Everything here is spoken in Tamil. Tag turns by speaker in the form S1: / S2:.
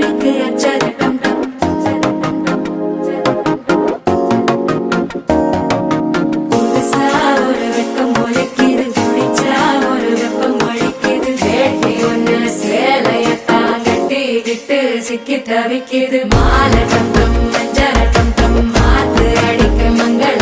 S1: வெடிக்கு அச்சர டம் டம். புதுசா ஒரு வெக்கம் முளைக்குது, குடிச்சா ஒரு வெப்பம் ஒழிக்குது. வேட்டி ஒண்ணு சேலையத்தான் கட்டிக்கிட்டு சிக்கி தவிக்குது. மாலை டம் டம் மஞ்சர டம் டம் மாத்து அடிக்க மங்கள